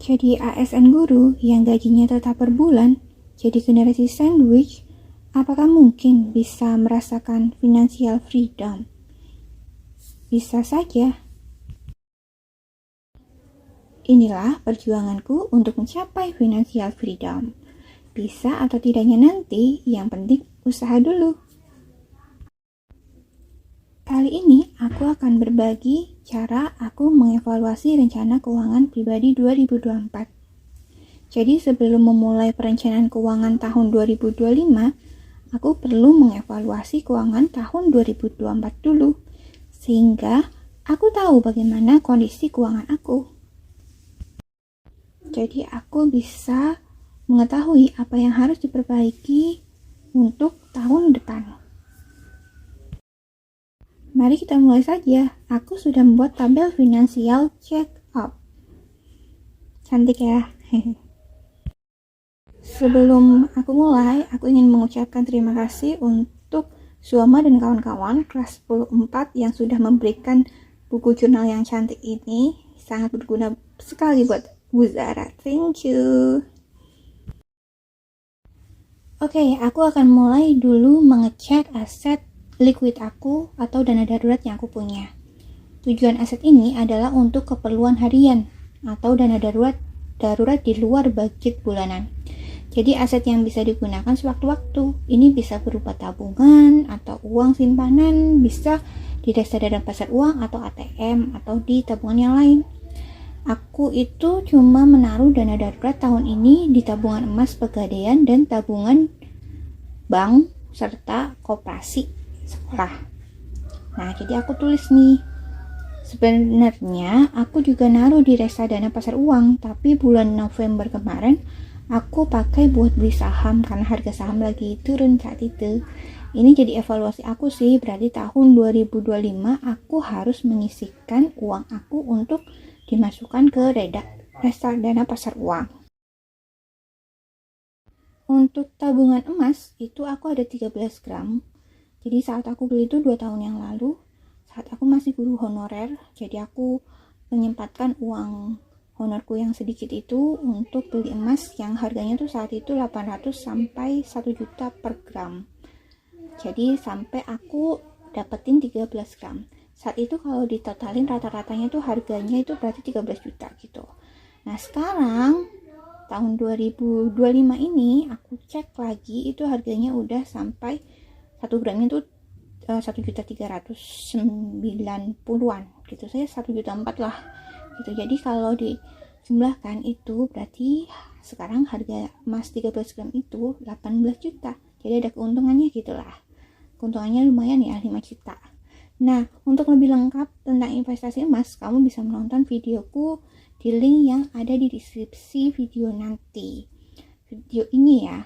Jadi ASN guru yang gajinya tetap per bulan, jadi generasi sandwich, apakah mungkin bisa merasakan financial freedom? Bisa saja. Inilah perjuanganku untuk mencapai financial freedom. Bisa atau tidaknya nanti, yang penting usaha dulu. Kali ini aku akan berbagi cara aku mengevaluasi rencana keuangan pribadi 2024. Jadi sebelum memulai perencanaan keuangan tahun 2025, aku perlu mengevaluasi keuangan tahun 2024 dulu, sehingga aku tahu bagaimana kondisi keuangan aku. Jadi aku bisa mengetahui apa yang harus diperbaiki untuk tahun depan. Mari kita mulai saja. Aku sudah membuat tabel finansial check up. Cantik ya? Sebelum aku mulai, aku ingin mengucapkan terima kasih untuk Suama dan kawan-kawan kelas 10-4 yang sudah memberikan buku jurnal yang cantik ini. Sangat berguna sekali buat Bu Zara. Thank you. Oke, aku akan mulai dulu mengecek aset liquid aku atau dana darurat yang aku punya. Tujuan aset ini adalah untuk keperluan harian atau dana darurat di luar budget bulanan. Jadi aset yang bisa digunakan sewaktu-waktu. Ini bisa berupa tabungan atau uang simpanan, bisa di reksadana pasar uang atau ATM atau di tabungan yang lain. Aku itu cuma menaruh dana darurat tahun ini di tabungan emas Pegadaian dan tabungan bank serta koperasi sekolah. Nah, jadi aku tulis nih. Sebenarnya aku juga naruh di reksadana pasar uang, tapi bulan November kemarin aku pakai buat beli saham karena harga saham lagi turun saat itu. Ini jadi evaluasi aku sih, berarti tahun 2025 aku harus menyisihkan uang aku untuk dimasukkan ke reksadana pasar uang. Untuk tabungan emas itu aku ada 13 gram. Jadi saat aku beli itu 2 tahun yang lalu, saat aku masih guru honorer, jadi aku menyempatkan uang honorku yang sedikit itu untuk beli emas yang harganya tuh saat itu 800 sampai 1 juta per gram. Jadi sampai aku dapetin 13 gram. Saat itu kalau ditotalin rata-ratanya tuh harganya itu berarti 13 juta gitu. Nah sekarang tahun 2025 ini aku cek lagi itu harganya udah sampai 1 gramnya tuh 1.390.000-an gitu. Saya 1.400.000 lah gitu. Jadi kalau dijumlahkan itu berarti sekarang harga emas 13 gram itu 18 juta. Jadi ada keuntungannya gitulah. Keuntungannya lumayan ya, 5 juta. Nah, untuk lebih lengkap tentang investasi emas, kamu bisa menonton videoku di link yang ada di deskripsi video nanti. Video ini ya.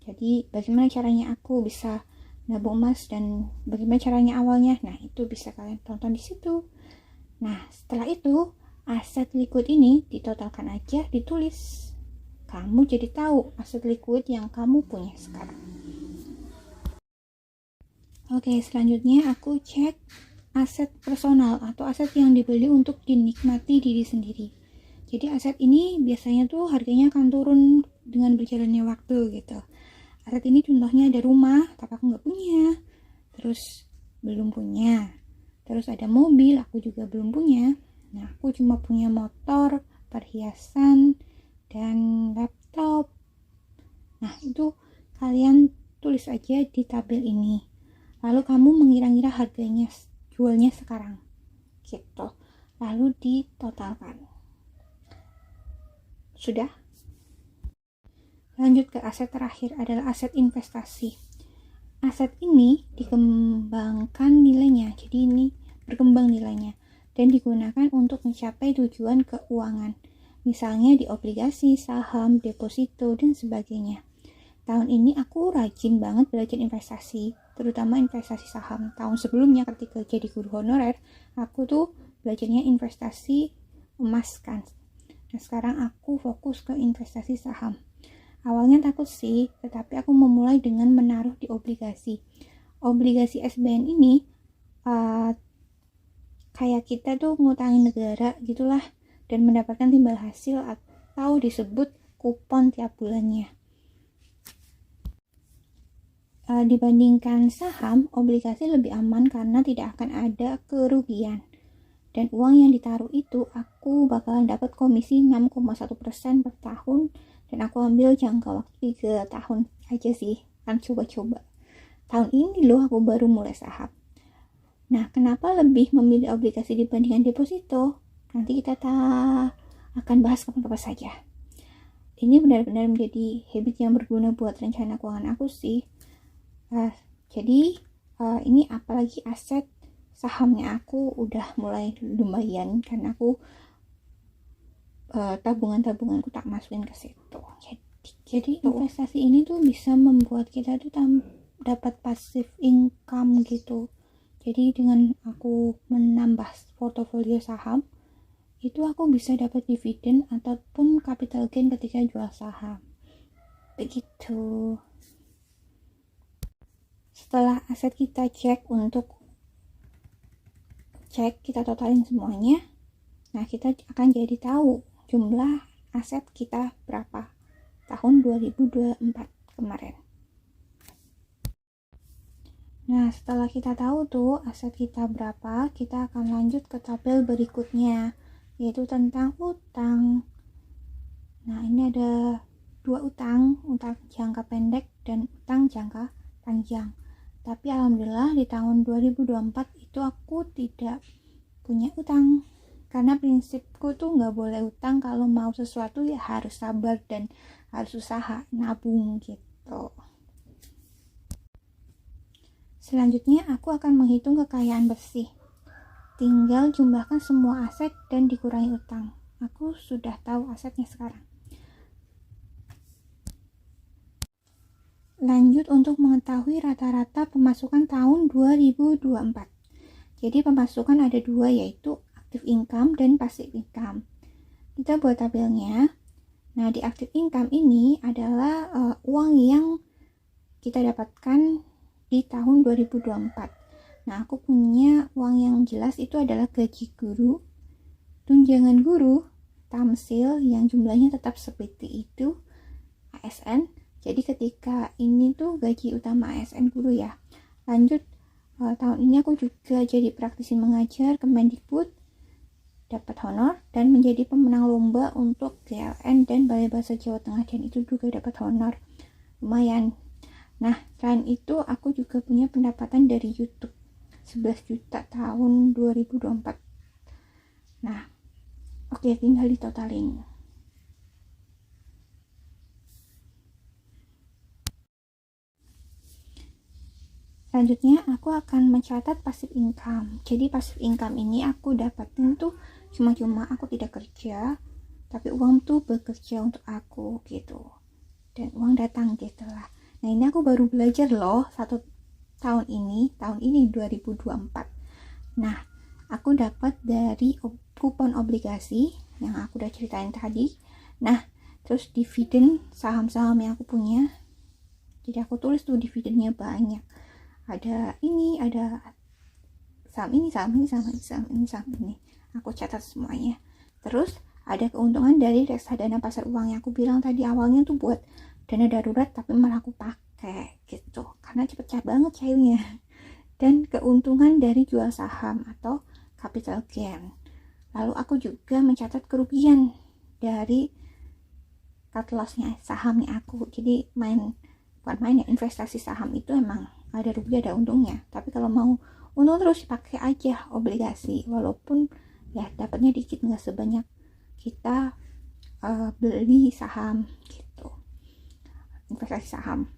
Jadi bagaimana caranya aku bisa nabung emas dan bagaimana caranya awalnya. Nah, itu bisa kalian tonton di situ. Nah, setelah itu aset liquid ini ditotalkan aja, ditulis. Kamu jadi tahu aset liquid yang kamu punya sekarang. Oke, selanjutnya aku cek aset personal atau aset yang dibeli untuk dinikmati diri sendiri. Jadi aset ini biasanya tuh harganya akan turun dengan berjalannya waktu gitu. Aset ini contohnya ada rumah, tapi aku nggak punya. Terus belum punya. Terus ada mobil, aku juga belum punya. Nah, aku cuma punya motor, perhiasan, dan laptop. Nah, itu kalian tulis aja di tabel ini. Lalu kamu mengira-ngira harganya jualnya sekarang. Gitu. Lalu ditotalkan. Sudah? Lanjut ke aset terakhir adalah aset investasi. Aset ini dikembangkan nilainya, jadi ini berkembang nilainya dan digunakan untuk mencapai tujuan keuangan. Misalnya di obligasi, saham, deposito, dan sebagainya. Tahun ini aku rajin banget belajar investasi, terutama investasi saham. Tahun sebelumnya ketika jadi guru honorer, aku tuh belajarnya investasi emas kan. Nah, sekarang aku fokus ke investasi saham. Awalnya takut sih, tetapi aku memulai dengan menaruh di obligasi. Obligasi SBN ini kayak kita tuh ngutangin negara gitulah dan mendapatkan timbal hasil atau disebut kupon tiap bulannya. Dibandingkan saham, obligasi lebih aman karena tidak akan ada kerugian. Dan uang yang ditaruh itu aku bakalan dapat komisi 6,1% per tahun, dan aku ambil jangka waktu 3 tahun aja sih, kan coba-coba. Tahun ini loh aku baru mulai saham. Nah, kenapa lebih memilih obligasi dibandingkan deposito? Nanti kita akan bahas kapan-kapan saja. Ini benar-benar menjadi habit yang berguna buat rencana keuangan aku sih. Jadi ini apalagi aset sahamnya aku udah mulai lumayan karena aku tabunganku tak masukin ke situ. Jadi investasi ini tuh bisa membuat kita tuh dapat passive income gitu. Jadi dengan aku menambah portofolio saham, itu aku bisa dapat dividen ataupun capital gain ketika jual saham. Begitu. Setelah aset kita kita totalin semuanya, nah kita akan jadi tahu jumlah aset kita berapa tahun 2024 kemarin. Nah, setelah kita tahu tuh aset kita berapa, kita akan lanjut ke tabel berikutnya, yaitu tentang utang. Nah, ini ada 2 utang jangka pendek dan utang jangka panjang. Tapi alhamdulillah di tahun 2024 itu aku tidak punya utang, karena prinsipku tuh nggak boleh utang. Kalau mau sesuatu ya harus sabar dan harus usaha nabung gitu. Selanjutnya aku akan menghitung kekayaan bersih. Tinggal jumlahkan semua aset dan dikurangi utang. Aku sudah tahu asetnya sekarang. Lanjut untuk mengetahui rata-rata pemasukan tahun 2024. Jadi pemasukan ada 2, yaitu active income dan passive income. Kita buat tabelnya. Nah, di active income ini adalah uang yang kita dapatkan di tahun 2024. Nah, aku punya uang yang jelas itu adalah gaji guru, tunjangan guru, tamsil yang jumlahnya tetap seperti itu, ASN. Jadi ketika ini tuh gaji utama ASN guru ya. Lanjut, tahun ini aku juga jadi praktisi mengajar Kemendikbud, dapat honor dan menjadi pemenang lomba untuk GLN dan Balai Bahasa Jawa Tengah, dan itu juga dapat honor. Lumayan. Nah, selain itu aku juga punya pendapatan dari YouTube 11 juta tahun 2024. Nah, oke, tinggal ditotalin. Selanjutnya aku akan mencatat passive income. Jadi passive income ini aku dapatin tuh cuma-cuma, aku tidak kerja, tapi uang tuh bekerja untuk aku gitu. Dan uang datang gitu lah. Nah, ini aku baru belajar loh tahun ini 2024. Nah, aku dapat dari kupon obligasi yang aku udah ceritain tadi. Nah, terus dividen saham-saham yang aku punya. Jadi aku tulis tuh dividennya banyak. Ada ini, ada saham ini. Aku catat semuanya. Terus ada keuntungan dari reksadana pasar uang yang aku bilang tadi awalnya tuh buat dana darurat, tapi malah aku pakai gitu karena cepet banget cairnya. Dan keuntungan dari jual saham atau capital gain. Lalu aku juga mencatat kerugian dari cut lossnya sahamnya aku. Jadi bukan main ya, investasi saham itu emang ada rugi ada untungnya, tapi kalau mau untung terus pakai aja obligasi, walaupun ya dapatnya dikit, nggak sebanyak kita beli saham gitu, investasi saham.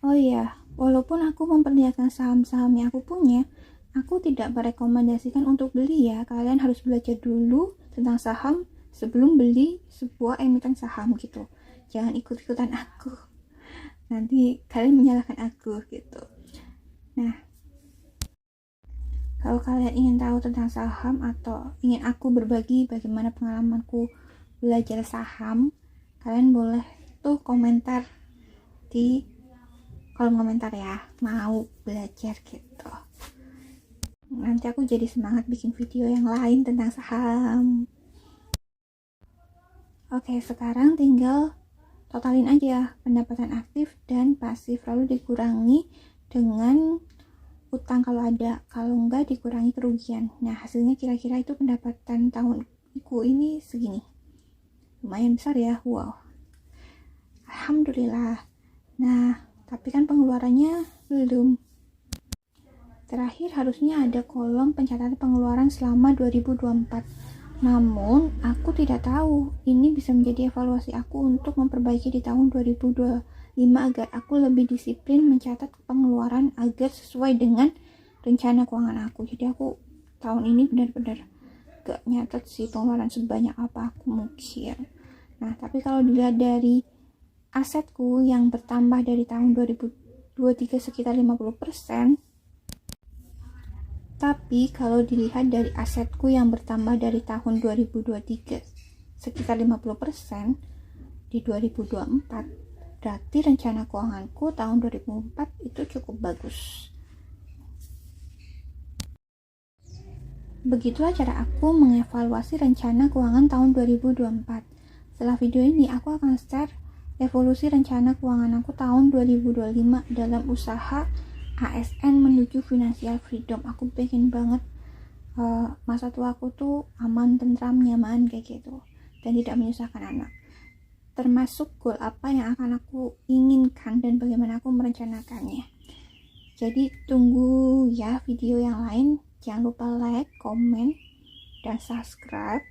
Oh iya, walaupun aku memperlihatkan saham-saham yang aku punya, aku tidak merekomendasikan untuk beli ya. Kalian harus belajar dulu tentang saham sebelum beli sebuah emiten saham gitu. Jangan ikut-ikutan aku, nanti kalian menyalahkan aku gitu. Nah, kalau kalian ingin tahu tentang saham atau ingin aku berbagi bagaimana pengalamanku belajar saham, kalian boleh tuh komentar di kolom komentar ya, mau belajar gitu. Nanti aku jadi semangat bikin video yang lain tentang saham. Oke, sekarang tinggal totalin aja pendapatan aktif dan pasif, lalu dikurangi dengan utang kalau ada, kalau enggak dikurangi kerugian. Nah, hasilnya kira-kira itu pendapatan tahunku ini segini. Lumayan besar ya, wow. Alhamdulillah. Nah, tapi kan pengeluarannya belum. Terakhir harusnya ada kolom pencatatan pengeluaran selama 2024. Namun, aku tidak tahu ini bisa menjadi evaluasi aku untuk memperbaiki di tahun 2025 agar aku lebih disiplin mencatat pengeluaran agar sesuai dengan rencana keuangan aku. Jadi aku tahun ini benar-benar gak nyatet sih pengeluaran sebanyak apa aku mungkin. Nah, tapi kalau dilihat dari asetku yang bertambah dari tahun 2023 sekitar 50%, tapi kalau dilihat dari asetku yang bertambah dari tahun 2023 sekitar 50% di 2024, berarti rencana keuanganku tahun 2024 itu cukup bagus. Begitulah cara aku mengevaluasi rencana keuangan tahun 2024. Setelah video ini, aku akan share evolusi rencana keuangan aku tahun 2025 dalam usaha ASN menuju financial freedom. Aku pengen banget masa tua aku tuh aman, tentram, nyaman kayak gitu, dan tidak menyusahkan anak. Termasuk goal apa yang akan aku inginkan dan bagaimana aku merencanakannya. Jadi tunggu ya video yang lain. Jangan lupa like, komen, dan subscribe,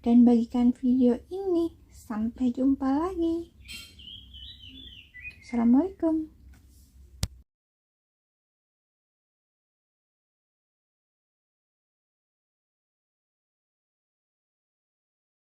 dan bagikan video ini. Sampai jumpa lagi. Assalamualaikum.